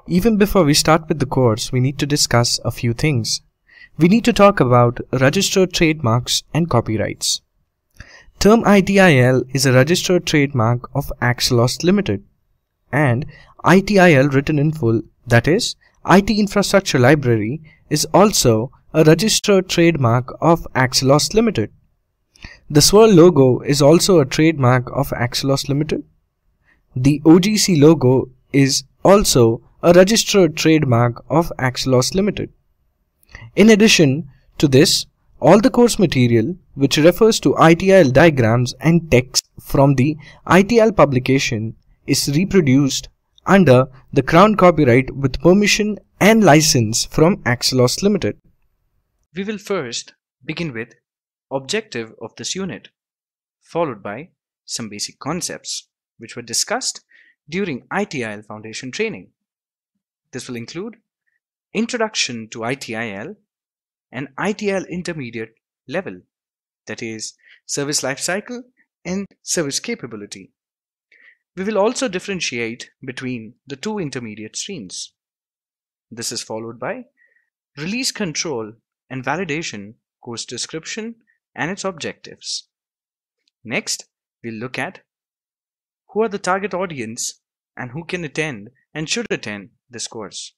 Even before we start with the course, we need to discuss a few things. We need to talk about registered trademarks and copyrights. Term ITIL is a registered trademark of Axelos Limited, and ITIL written in full, that is, IT Infrastructure Library, is also a registered trademark of Axelos Limited. The swirl logo is also a trademark of Axelos Limited. The OGC logo is also a registered trademark of Axelos Limited. In addition to this, all the course material which refers to ITIL diagrams and text from the ITIL publication is reproduced under the Crown copyright with permission and license from Axelos Limited. We will first begin with objective of this unit, followed by some basic concepts which were discussed during ITIL Foundation training. This will include Introduction to ITIL and ITIL Intermediate level, that is, Service Lifecycle and Service Capability. We will also differentiate between the two intermediate streams. This is followed by Release Control and Validation course description and its objectives. Next, we'll look at who are the target audience and who can attend and should attend this course.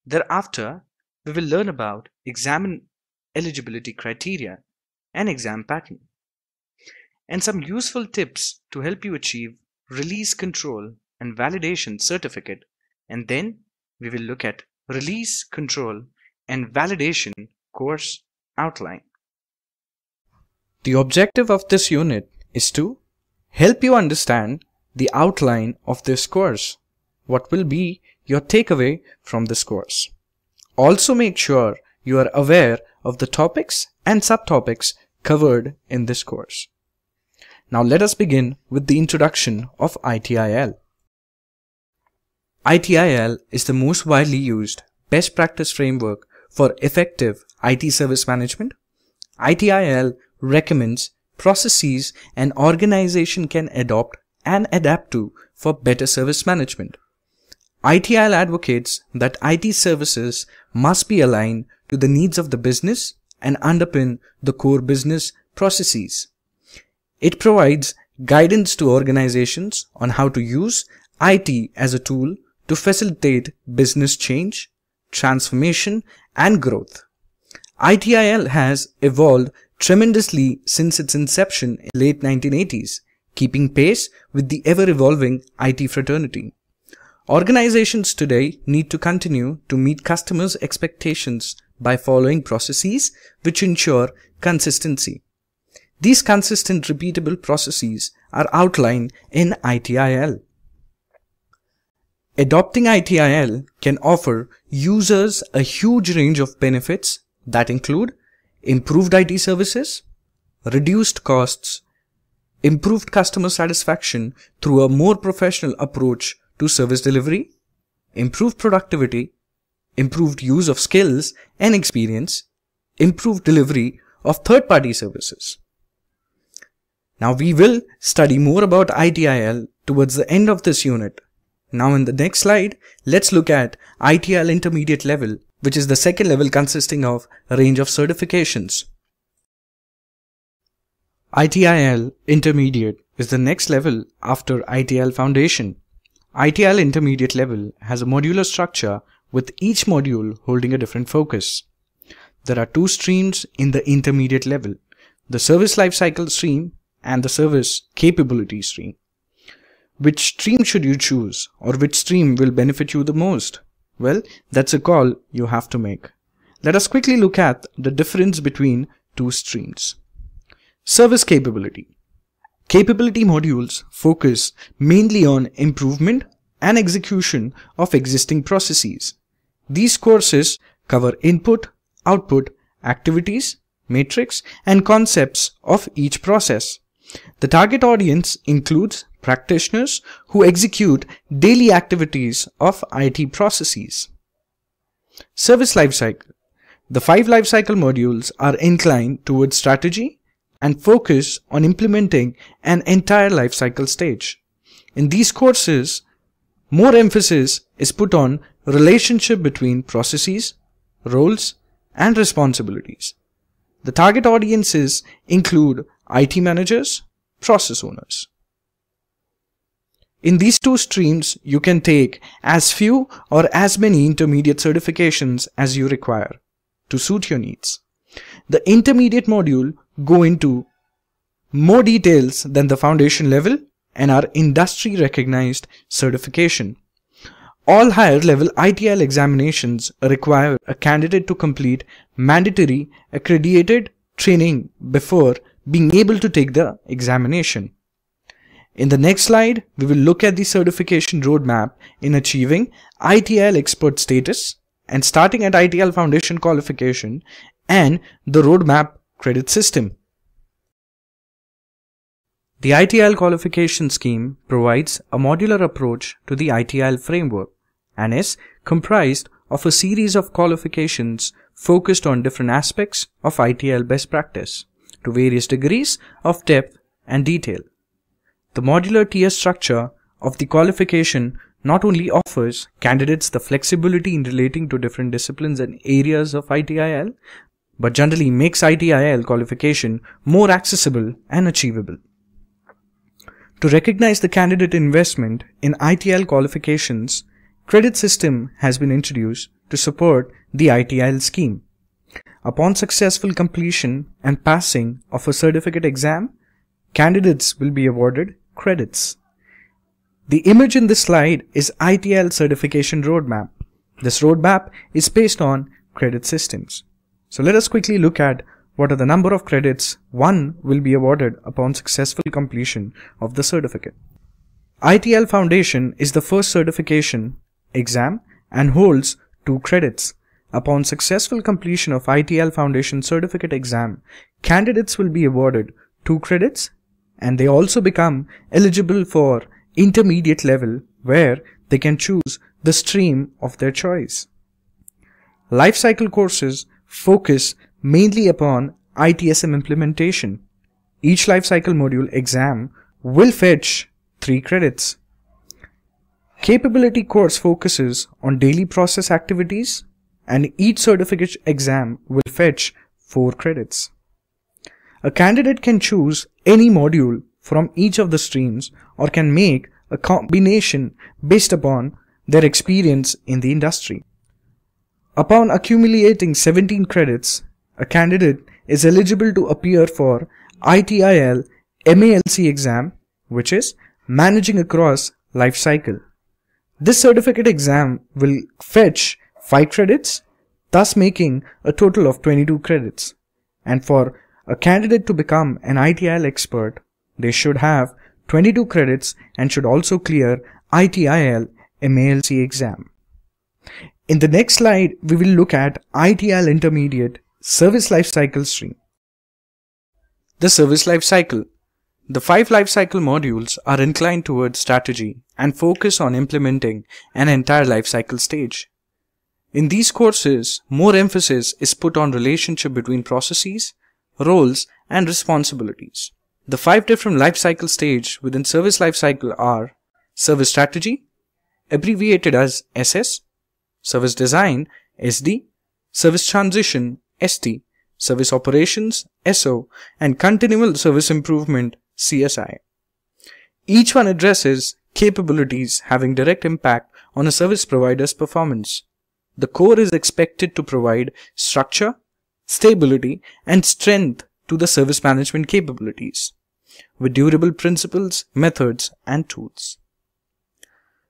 Thereafter, we will learn about exam eligibility criteria and exam pattern, and some useful tips to help you achieve Release Control and Validation certificate, and then we will look at Release Control and Validation course outline. The objective of this unit is to help you understand the outline of this course. What will be your takeaway from this course? Also make sure you are aware of the topics and subtopics covered in this course. Now let us begin with the introduction of ITIL. ITIL is the most widely used best practice framework for effective IT service management. ITIL recommends processes an organization can adopt and adapt to for better service management. ITIL advocates that IT services must be aligned to the needs of the business and underpin the core business processes. It provides guidance to organizations on how to use IT as a tool to facilitate business change, transformation, and growth. ITIL has evolved tremendously since its inception in the late 1980s, keeping pace with the ever-evolving IT fraternity. Organizations today need to continue to meet customers' expectations by following processes which ensure consistency. These consistent, repeatable processes are outlined in ITIL. Adopting ITIL can offer users a huge range of benefits that include improved IT services, reduced costs, improved customer satisfaction through a more professional approach to service delivery, improved productivity, improved use of skills and experience, improved delivery of third-party services. Now we will study more about ITIL towards the end of this unit. Now in the next slide, let's look at ITIL Intermediate level, which is the second level consisting of a range of certifications. ITIL Intermediate is the next level after ITIL Foundation. ITIL Intermediate level has a modular structure with each module holding a different focus. There are two streams in the intermediate level, the Service Lifecycle stream and the Service Capability stream. Which stream should you choose, or which stream will benefit you the most? Well, that's a call you have to make. Let us quickly look at the difference between two streams. Service Capability. Capability modules focus mainly on improvement and execution of existing processes. These courses cover input, output, activities, matrix, and concepts of each process. The target audience includes practitioners who execute daily activities of IT processes. Service Lifecycle. The 5 lifecycle modules are inclined towards strategy and focus on implementing an entire lifecycle stage. In these courses, more emphasis is put on relationship between processes, roles, and responsibilities. The target audiences include IT managers, process owners. In these two streams, you can take as few or as many intermediate certifications as you require to suit your needs. The intermediate module go into more details than the foundation level and are industry recognized certification. All higher level ITIL examinations require a candidate to complete mandatory accredited training before being able to take the examination. In the next slide, we will look at the certification roadmap in achieving ITIL expert status and starting at ITIL Foundation qualification and the roadmap credit system. The ITIL qualification scheme provides a modular approach to the ITIL framework and is comprised of a series of qualifications focused on different aspects of ITIL best practice to various degrees of depth and detail. The modular tier structure of the qualification not only offers candidates the flexibility in relating to different disciplines and areas of ITIL, but generally makes ITIL qualification more accessible and achievable. To recognize the candidate investment in ITIL qualifications, credit system has been introduced to support the ITIL scheme. Upon successful completion and passing of a certificate exam, candidates will be awarded credits. The image in this slide is ITIL certification roadmap. This roadmap is based on credit systems. So let us quickly look at what are the number of credits one will be awarded upon successful completion of the certificate. ITIL Foundation is the first certification exam and holds 2 credits. Upon successful completion of ITIL Foundation certificate exam, candidates will be awarded 2 credits and they also become eligible for intermediate level where they can choose the stream of their choice. Life cycle courses focus mainly upon ITSM implementation. Each life cycle module exam will fetch 3 credits. Capability course focuses on daily process activities and each certificate exam will fetch 4 credits. A candidate can choose any module from each of the streams or can make a combination based upon their experience in the industry. Upon accumulating 17 credits, a candidate is eligible to appear for ITIL MALC exam, which is Managing Across Life Cycle. This certificate exam will fetch 5 credits, thus making a total of 22 credits. And for a candidate to become an ITIL expert, they should have 22 credits and should also clear ITIL MALC exam. In the next slide, we will look at ITIL Intermediate Service Lifecycle stream. The Service Lifecycle. The 5 lifecycle modules are inclined towards strategy and focus on implementing an entire lifecycle stage. In these courses, more emphasis is put on relationship between processes, roles, and responsibilities. The 5 different lifecycle stages within service lifecycle are Service Strategy, abbreviated as SS, Service Design, SD, Service Transition, ST, Service Operations, SO, and Continual Service Improvement, CSI. Each one addresses capabilities having direct impact on a service provider's performance. The core is expected to provide structure, stability, and strength to the service management capabilities, with durable principles, methods, and tools.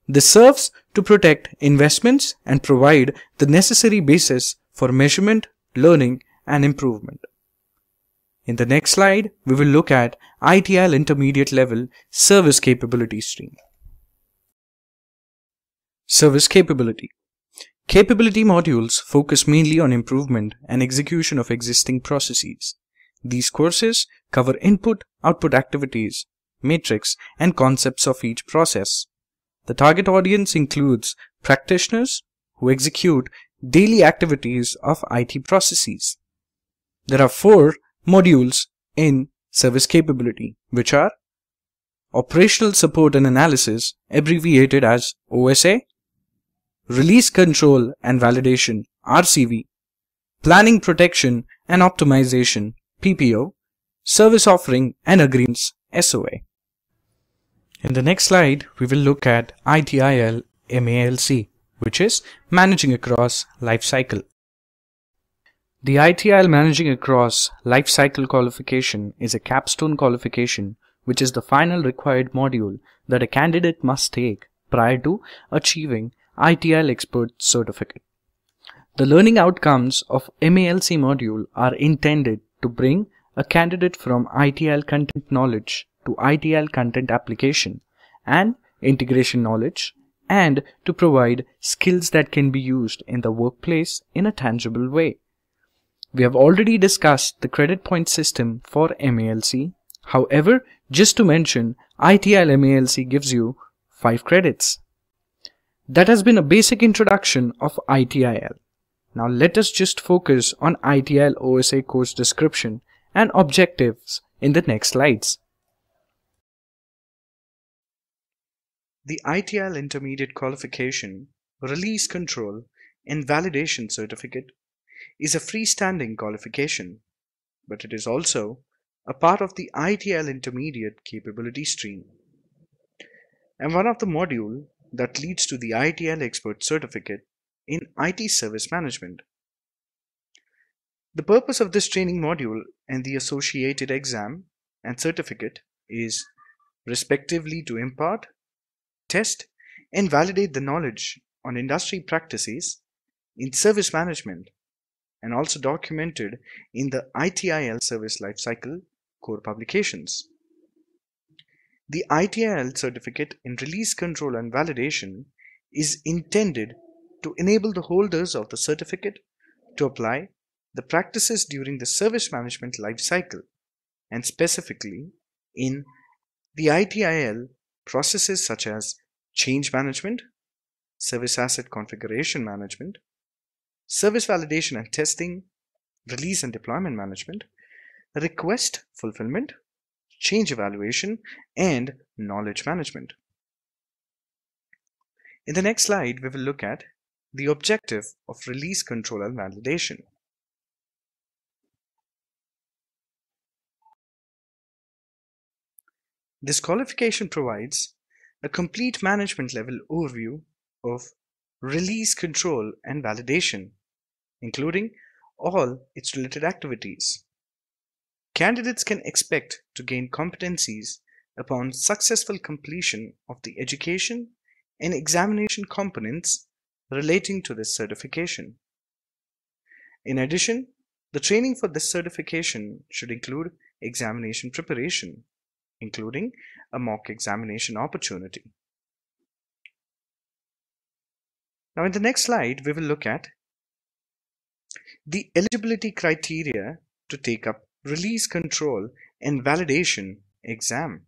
This serves to protect investments and provide the necessary basis for measurement, learning, and improvement. In the next slide, we will look at ITIL Intermediate Level Service Capability stream. Service Capability. Capability modules focus mainly on improvement and execution of existing processes. These courses cover input, output activities, matrix, and concepts of each process. The target audience includes practitioners who execute daily activities of IT processes. There are 4 modules in Service Capability, which are Operational Support and Analysis, abbreviated as OSA, Release Control and Validation, RCV, Planning Protection and Optimization, PPO, Service Offering and Agreements, SOA. In the next slide, we will look at ITIL MALC, which is Managing Across Life Cycle. The ITIL Managing Across Life Cycle qualification is a capstone qualification which is the final required module that a candidate must take prior to achieving ITIL Expert Certificate. The learning outcomes of MALC module are intended to bring a candidate from ITIL content knowledge to ITIL content application and integration knowledge, and to provide skills that can be used in the workplace in a tangible way. We have already discussed the credit point system for MALC. However, just to mention, ITIL MALC gives you 5 credits. That has been a basic introduction of ITIL. Now let us just focus on ITIL OSA course description and objectives in the next slides. The ITIL Intermediate Qualification, Release Control and Validation Certificate is a freestanding qualification, but it is also a part of the ITIL Intermediate Capability stream, and one of the modules that leads to the ITIL Expert Certificate in IT Service Management. The purpose of this training module and the associated exam and certificate is respectively to impart, test, and validate the knowledge on industry practices in service management, and also documented in the ITIL Service Lifecycle core publications. The ITIL Certificate in Release Control and Validation is intended to enable the holders of the certificate to apply the practices during the service management lifecycle, and specifically in the ITIL processes such as change management, service asset configuration management, service validation and testing, release and deployment management, request fulfillment, change evaluation, and knowledge management. In the next slide, we will look at the objective of release control and validation. This qualification provides a complete management level overview of release control and validation, including all its related activities. Candidates can expect to gain competencies upon successful completion of the education and examination components relating to this certification. In addition, the training for this certification should include examination preparation, including a mock examination opportunity. Now, in the next slide, we will look at the eligibility criteria to take up release control and validation exam.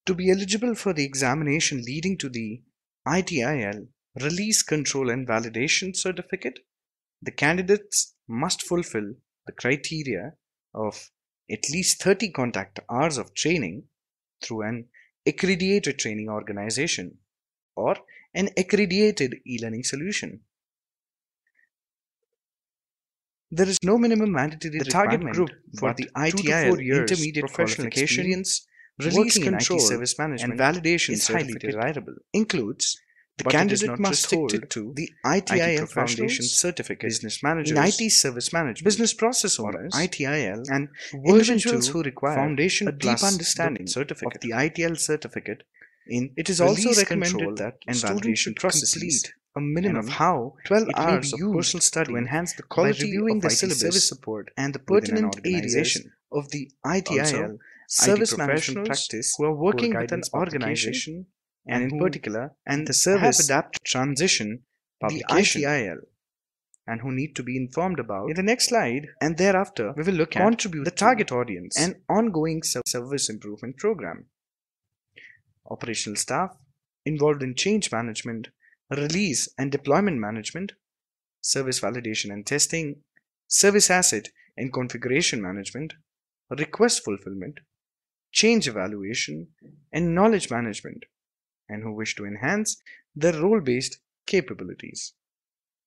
To be eligible for the examination leading to the ITIL Release Control and Validation Certificate, the candidates must fulfill the criteria of at least 30 contact hours of training through an accredited training organization or an accredited e-learning solution. There is no minimum mandatory target group for the ITIL intermediate professional experience. Release control service management and validation is highly desirable. Includes The but it is candidate not must hold restricted to the IT ITIL professionals, Foundation certificate, business managers, in IT service management, business process or owners, ITIL, and version individuals 2 who require foundation a deep plus the understanding certificate. of the ITIL certificate. It is also Release recommended control that and students validation should processes, complete a and minimum of how 12 it may hours be of used personal study to enhance the by quality reviewing of the IT service syllabus support and the within an pertinent areas organization. of the Also, ITIL service IT management professionals practice who are working with an guidance publication, organization and in who particular and the have service adapted transition the publication, ITIL and who need to be informed about. in the next slide, And thereafter, we will look at contribute the to target audience an ongoing service improvement program. Operational staff involved in change management, release and deployment management, service validation and testing, service asset and configuration management, request fulfillment, change evaluation, and knowledge management, and who wish to enhance their role-based capabilities.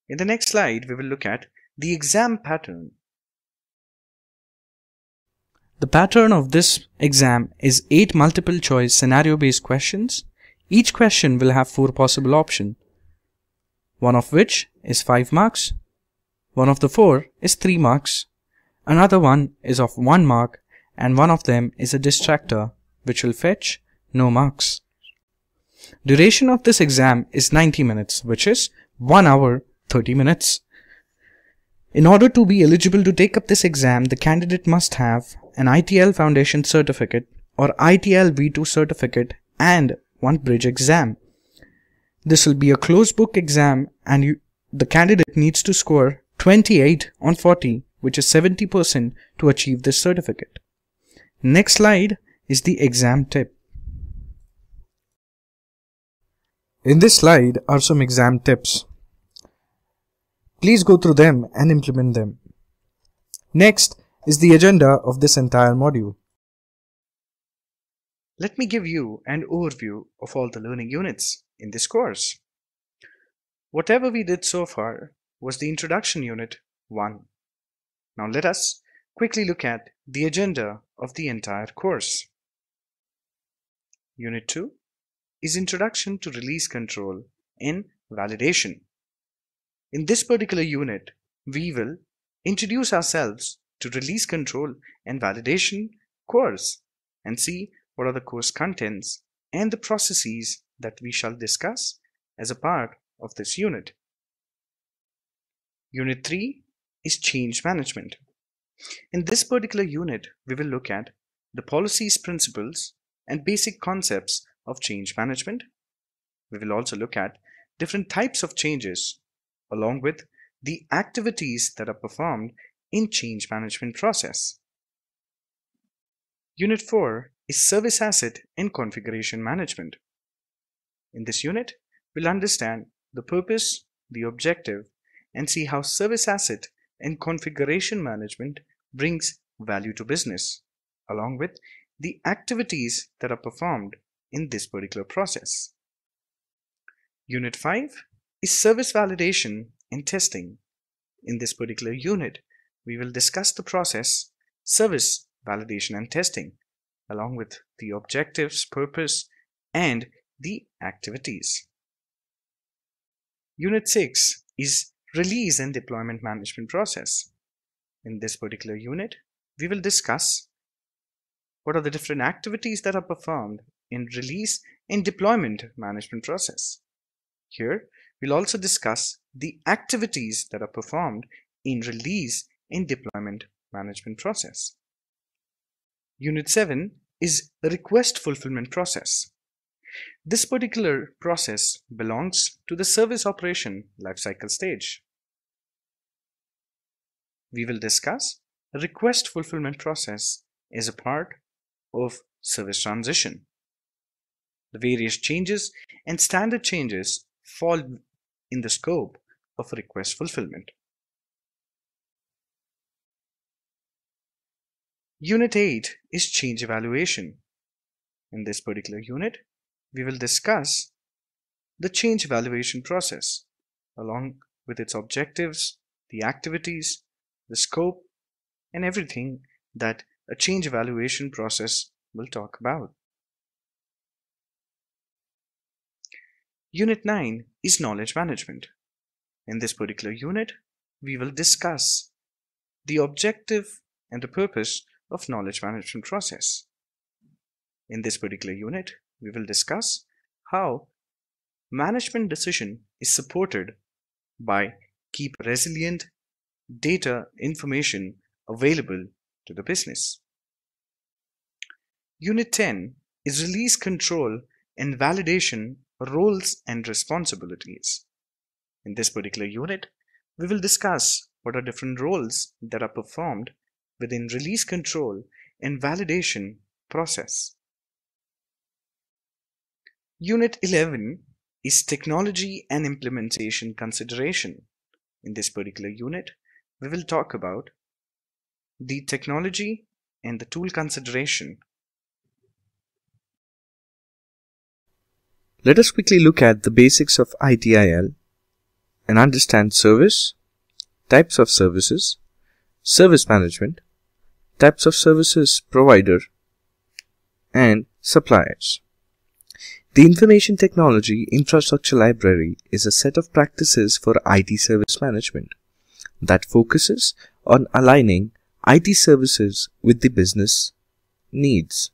In the next slide, we will look at the exam pattern. The pattern of this exam is 8 multiple choice scenario based questions. Each question will have 4 possible options, one of which is 5 marks, one of the 4 is 3 marks, another one is of 1 mark, and one of them is a distractor which will fetch no marks. Duration of this exam is 90 minutes, which is 1 hour 30 minutes. In order to be eligible to take up this exam, the candidate must have an ITIL Foundation certificate or ITIL V2 certificate and 1 bridge exam. This will be a closed book exam, and the candidate needs to score 28 on 40, which is 70%, to achieve this certificate. Next slide is the exam tip. In this slide are some exam tips. Please go through them and implement them. Next is the agenda of this entire module. Let me give you an overview of all the learning units in this course. Whatever we did so far was the introduction unit 1. Now let us quickly look at the agenda of the entire course. Unit 2 is Introduction to Release Control and Validation. In this particular unit, we will introduce ourselves to Release Control and Validation course and see what are the course contents and the processes that we shall discuss as a part of this unit. Unit 3 is Change Management. In this particular unit, we will look at the policies, principles, and basic concepts of change management. We will also look at different types of changes along with the activities that are performed in change management process. Unit 4 is Service Asset and Configuration Management. In this unit, we'll understand the purpose, the objective, and see how service asset and configuration management brings value to business, along with the activities that are performed in this particular process. Unit 5 is Service Validation and Testing. In this particular unit, we will discuss the process, service validation and testing, along with the objectives, purpose, and the activities. Unit 6 is Release and Deployment Management Process. In this particular unit, we will discuss what are the different activities that are performed in release and deployment management process. Here, we'll also discuss the activities that are performed in release and deployment management process. Unit 7 is the Request Fulfillment Process. This particular process belongs to the service operation lifecycle stage. We will discuss a request fulfillment process as a part of service transition. The various changes and standard changes fall in the scope of request fulfillment. Unit 8 is Change Evaluation. In this particular unit, we will discuss the change evaluation process along with its objectives, the activities, the scope, and everything that a change evaluation process will talk about. Unit 9 is knowledge management. In this particular unit, we will discuss the objective and the purpose of knowledge management process. In this particular unit, we will discuss how management decision is supported by keep resilient data information available to the business. Unit 10 is release control and validation roles and responsibilities. In this particular unit, we will discuss what are different roles that are performed within release control and validation process. Unit 11 is technology and implementation consideration. In this particular unit, we will talk about the technology and the tool consideration. Let us quickly look at the basics of ITIL and understand service, types of services, service management, types of services provider, and suppliers. The Information Technology Infrastructure Library is a set of practices for IT service management that focuses on aligning IT services with the business needs.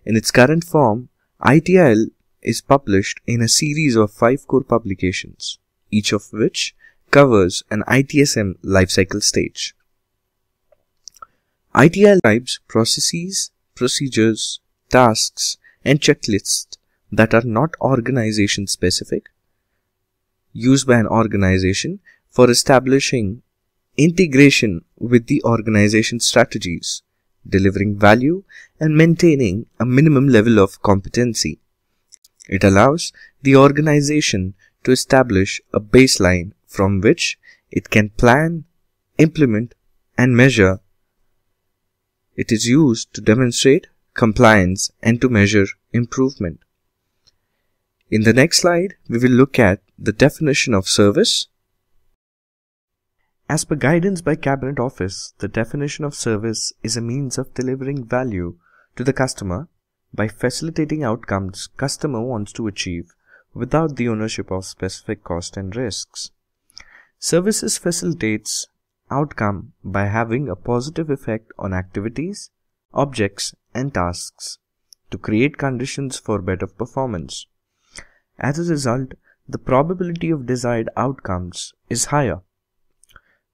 In its current form, ITIL is published in a series of 5 core publications, each of which covers an ITSM lifecycle stage. ITIL describes processes, procedures, tasks, and checklists that are not organization specific, used by an organization for establishing integration with the organization strategies, delivering value, and maintaining a minimum level of competency. It allows the organization to establish a baseline from which it can plan, implement, and measure. It is used to demonstrate compliance and to measure improvement. In the next slide, we will look at the definition of service. As per guidance by Cabinet Office, the definition of service is a means of delivering value to the customer by facilitating outcomes customer wants to achieve without the ownership of specific cost and risks. Services facilitates outcome by having a positive effect on activities, objects, and tasks to create conditions for better performance. As a result, the probability of desired outcomes is higher.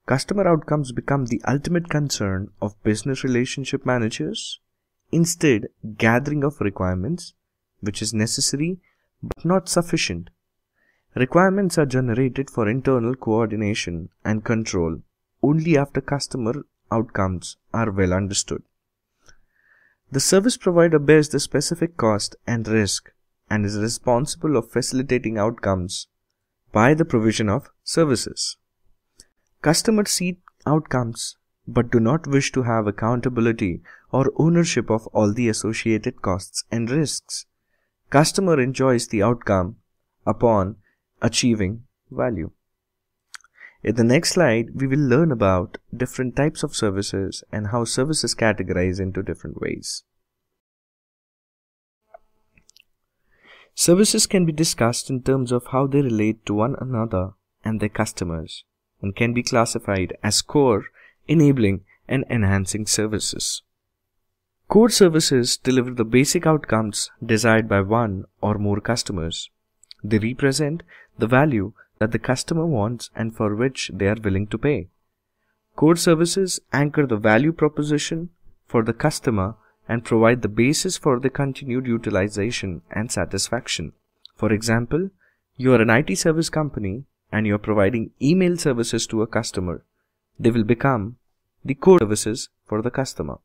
Customer outcomes become the ultimate concern of business relationship managers, instead gathering of requirements, which is necessary but not sufficient. Requirements are generated for internal coordination and control only after customer outcomes are well understood. The service provider bears the specific cost and risk and is responsible of facilitating outcomes by the provision of services. Customers seek outcomes but do not wish to have accountability or ownership of all the associated costs and risks. Customer enjoys the outcome upon achieving value. In the next slide, we will learn about different types of services and how services categorize into different ways. Services can be discussed in terms of how they relate to one another and their customers, and can be classified as core, enabling, and enhancing services. Core services deliver the basic outcomes desired by one or more customers. They represent the value that the customer wants and for which they are willing to pay. Core services anchor the value proposition for the customer and provide the basis for the continued utilization and satisfaction. For example, you are an IT service company and you are providing email services to a customer. They will become the core services for the customer.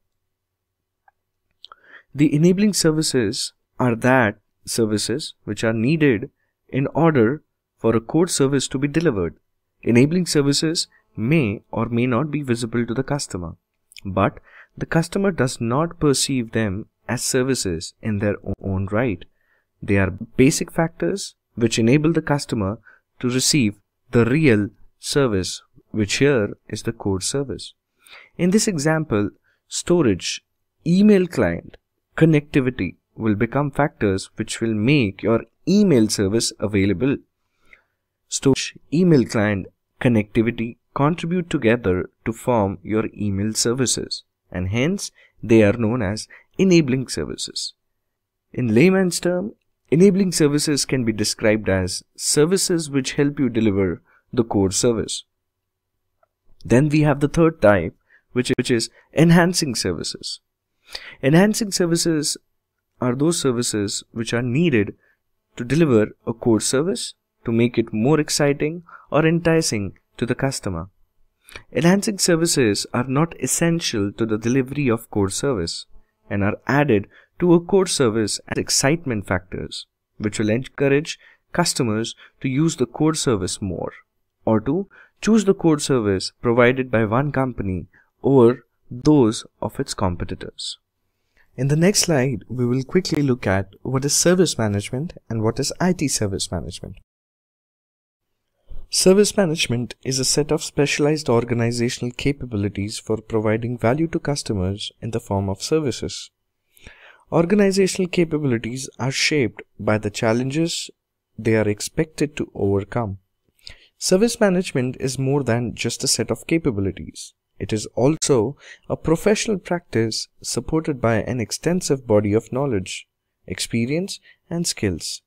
The enabling services are that services which are needed in order for a core service to be delivered. Enabling services may or may not be visible to the customer, but the customer does not perceive them as services in their own right. They are basic factors which enable the customer to receive the real service, which here is the core service. In this example, storage, email client, connectivity will become factors which will make your email service available. Storage, email client, connectivity contribute together to form your email services, and hence they are known as enabling services. In layman's term, enabling services can be described as services which help you deliver the core service. Then we have the third type, which is enhancing services. Enhancing services are those services which are needed to deliver a core service to make it more exciting or enticing to the customer. Enhancing services are not essential to the delivery of core service and are added to a core service as excitement factors, which will encourage customers to use the core service more or to choose the core service provided by one company over those of its competitors. In the next slide, we will quickly look at what is service management and what is IT service management. Service management is a set of specialized organizational capabilities for providing value to customers in the form of services. Organizational capabilities are shaped by the challenges they are expected to overcome. Service management is more than just a set of capabilities. It is also a professional practice supported by an extensive body of knowledge, experience, and skills.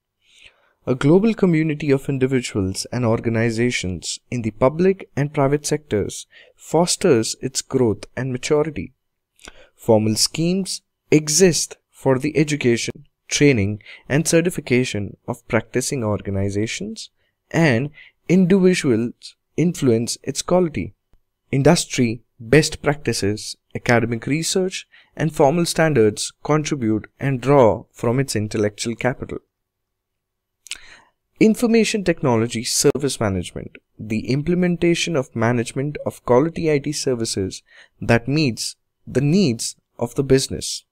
A global community of individuals and organizations in the public and private sectors fosters its growth and maturity. Formal schemes exist for the education, training, and certification of practicing organizations, and individuals influence its quality. Industry best practices, academic research, and formal standards contribute and draw from its intellectual capital. Information technology service management, the implementation of management of quality IT services that meets the needs of the business.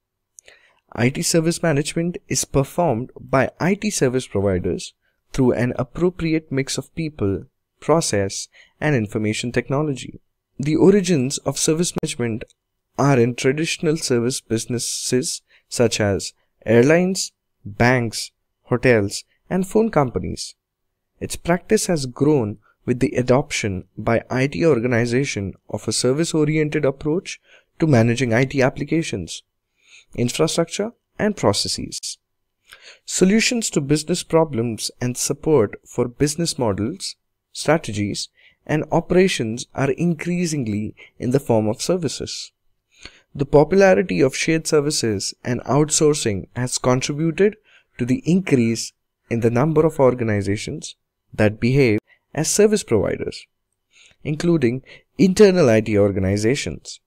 IT service management is performed by IT service providers through an appropriate mix of people, process, and information technology. The origins of service management are in traditional service businesses such as airlines, banks, hotels, and phone companies. Its practice has grown with the adoption by IT organization of a service-oriented approach to managing IT applications, infrastructure, and processes. Solutions to business problems and support for business models, strategies, and operations are increasingly in the form of services. The popularity of shared services and outsourcing has contributed to the increase in the number of organizations that behave as service providers, including internal IT organizations.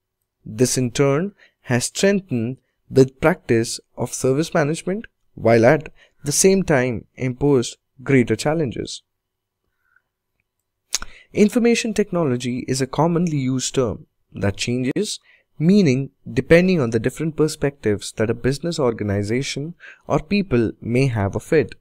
This in turn has strengthened the practice of service management while at the same time imposed greater challenges. Information technology is a commonly used term that changes meaning depending on the different perspectives that a business organization or people may have of it.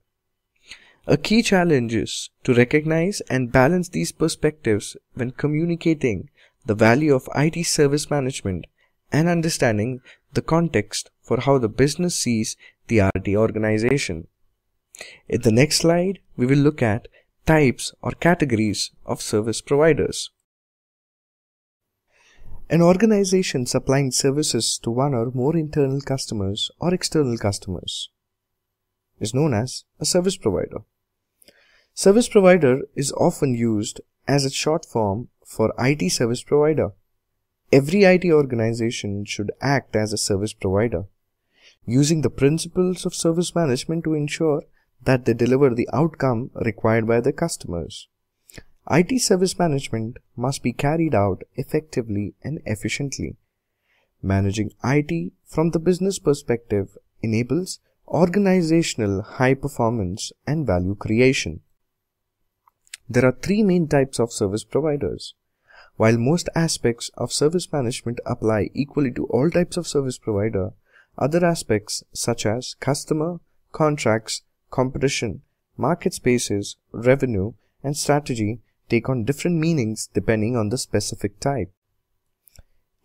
A key challenge is to recognize and balance these perspectives when communicating the value of IT service management and understanding the context for how the business sees the IT organization. In the next slide, we will look at types or categories of service providers. An organization supplying services to one or more internal customers or external customers is known as a service provider. Service provider is often used as a short form for IT service provider. Every IT organization should act as a service provider, using the principles of service management to ensure that they deliver the outcome required by their customers. IT service management must be carried out effectively and efficiently. Managing IT from the business perspective enables organizational high performance and value creation. There are three main types of service providers. While most aspects of service management apply equally to all types of service provider, other aspects such as customer, contracts, competition, market spaces, revenue, and strategy take on different meanings depending on the specific type.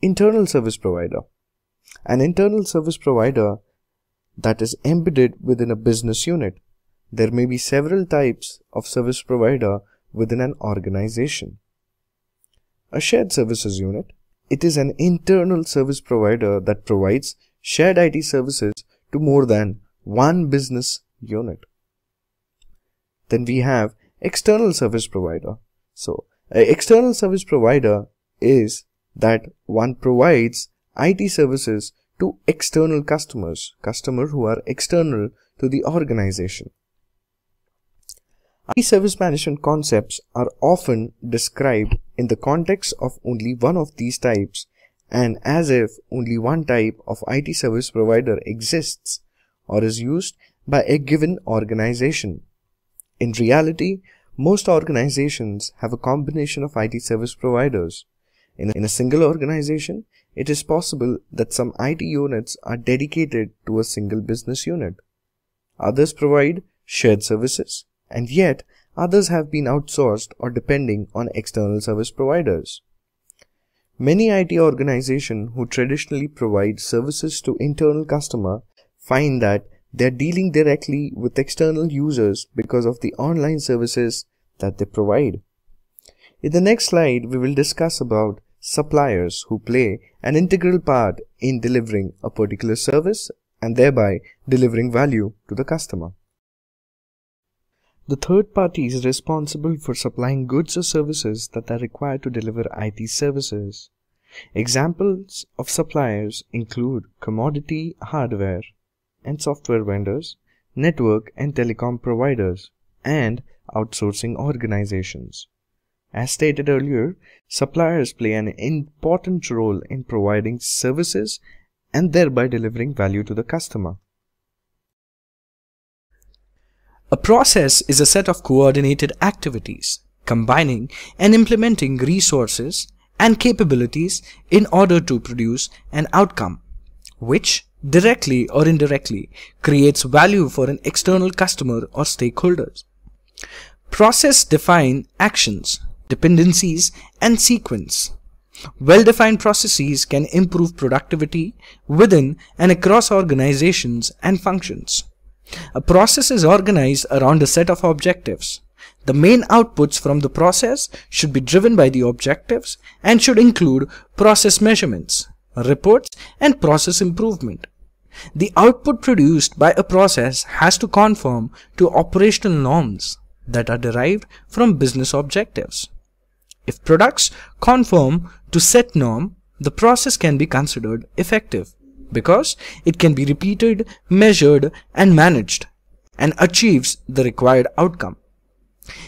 Internal service provider. An internal service provider that is embedded within a business unit. there may be several types of service provider within an organization. A shared services unit. It is an internal service provider that provides shared IT services to more than one business unit. Then we have external service provider. So, an external service provider is that one provides IT services to external customers who are external to the organization. IT service management concepts are often described in the context of only one of these types and as if only one type of IT service provider exists or is used by a given organization. In reality, most organizations have a combination of IT service providers. In a single organization, it is possible that some IT units are dedicated to a single business unit. Others provide shared services, and yet others have been outsourced or depending on external service providers. Many IT organizations who traditionally provide services to internal customers find that they are dealing directly with external users because of the online services that they provide. In the next slide, we will discuss about suppliers who play an integral part in delivering a particular service and thereby delivering value to the customer. The third party is responsible for supplying goods or services that are required to deliver IT services. Examples of suppliers include commodity hardware and software vendors, network and telecom providers, and outsourcing organizations. As stated earlier, suppliers play an important role in providing services and thereby delivering value to the customer. A process is a set of coordinated activities, combining and implementing resources and capabilities in order to produce an outcome, which directly or indirectly creates value for an external customer or stakeholders. Process define actions, dependencies, and sequence. Well-defined processes can improve productivity within and across organizations and functions. A process is organized around a set of objectives. The main outputs from the process should be driven by the objectives and should include process measurements, reports, and process improvement. The output produced by a process has to conform to operational norms that are derived from business objectives. If products conform to set norm, the process can be considered effective because it can be repeated, measured, and managed and achieves the required outcome.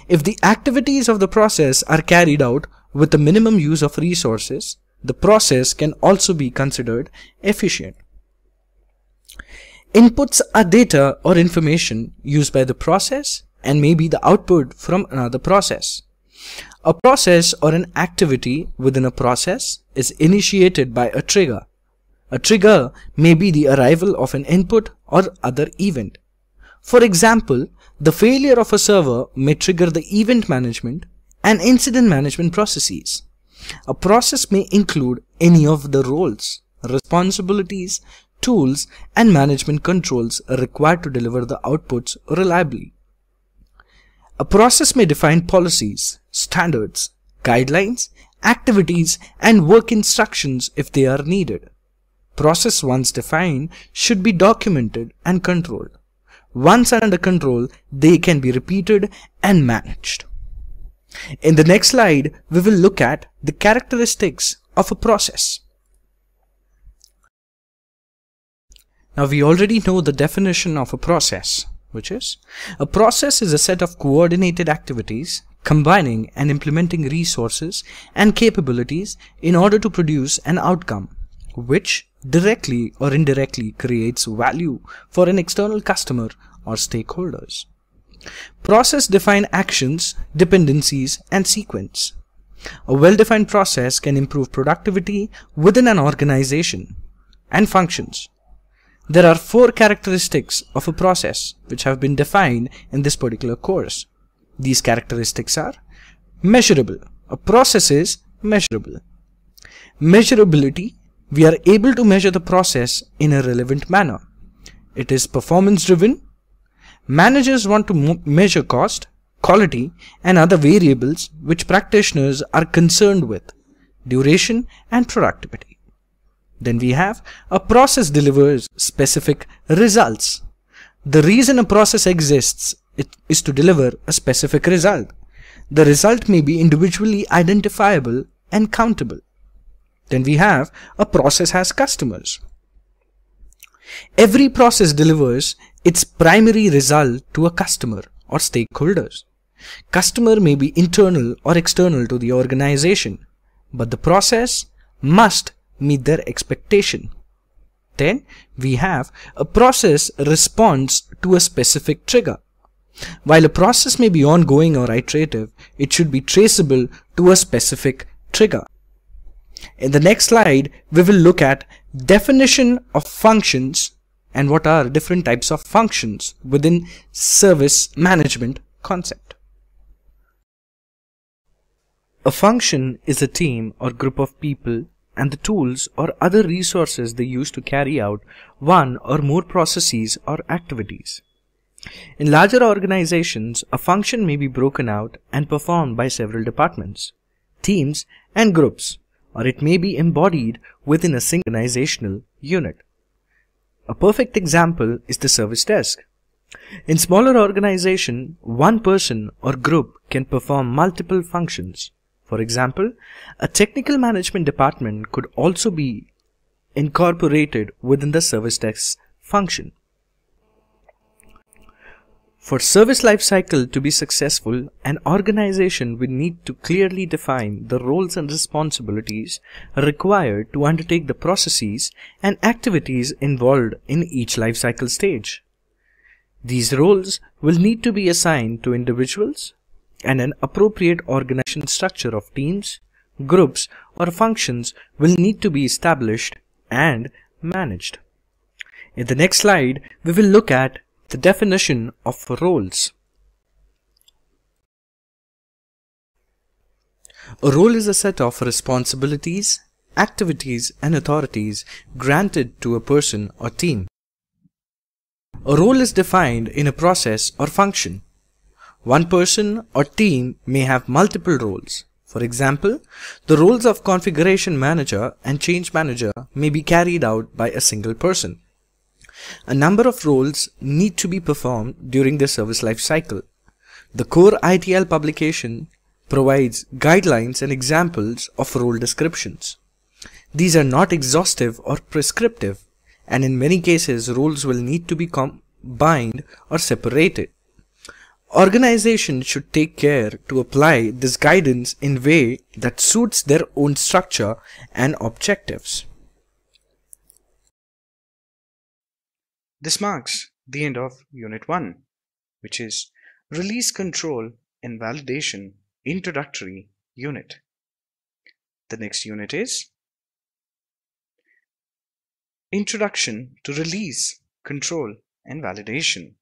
If the activities of the process are carried out with the minimum use of resources, the process can also be considered efficient. Inputs are data or information used by the process and may be the output from another process. A process or an activity within a process is initiated by a trigger. A trigger may be the arrival of an input or other event. For example, the failure of a server may trigger the event management and incident management processes. A process may include any of the roles, responsibilities, tools, and management controls required to deliver the outputs reliably. A process may define policies, standards, guidelines, activities, and work instructions if they are needed. Process once defined should be documented and controlled. Once under control, they can be repeated and managed. In the next slide, we will look at the characteristics of a process. Now we already know the definition of a process, which is a process is a set of coordinated activities combining and implementing resources and capabilities in order to produce an outcome, which directly or indirectly creates value for an external customer or stakeholders. Process define actions, dependencies, and sequence. A well-defined process can improve productivity within an organization and functions. There are 4 characteristics of a process which have been defined in this particular course. These characteristics are measurable. A process is measurable. Measurability. We are able to measure the process in a relevant manner. It is performance driven. Managers want to measure cost, quality, and other variables which practitioners are concerned with, duration and productivity. Then we have a process delivers specific results. The reason a process exists is to deliver a specific result. The result may be individually identifiable and countable. Then we have a process has customers. Every process delivers its primary result to a customer or stakeholders. Customer may be internal or external to the organization, but the process must meet their expectation. Then we have a process responds to a specific trigger. While a process may be ongoing or iterative, it should be traceable to a specific trigger. In the next slide, we will look at definition of functions and what are different types of functions within service management concept. A function is a team or group of people and the tools or other resources they use to carry out one or more processes or activities. In larger organizations, a function may be broken out and performed by several departments, teams, and groups, or it may be embodied within a single organizational unit. A perfect example is the service desk. In smaller organizations, one person or group can perform multiple functions. For example, a technical management department could also be incorporated within the service desk function. For service lifecycle to be successful, an organization will need to clearly define the roles and responsibilities required to undertake the processes and activities involved in each lifecycle stage. These roles will need to be assigned to individuals, and an appropriate organization structure of teams, groups, or functions will need to be established and managed. In the next slide, we will look at the definition of roles. A role is a set of responsibilities, activities, and authorities granted to a person or team. A role is defined in a process or function. One person or team may have multiple roles. For example, the roles of configuration manager and change manager may be carried out by a single person. A number of roles need to be performed during the service life cycle. The core ITIL publication provides guidelines and examples of role descriptions. These are not exhaustive or prescriptive, and in many cases roles will need to be combined or separated. Organizations should take care to apply this guidance in a way that suits their own structure and objectives. This marks the end of Unit 1, which is Release Control and Validation Introductory Unit. The next unit is Introduction to Release, Control and Validation.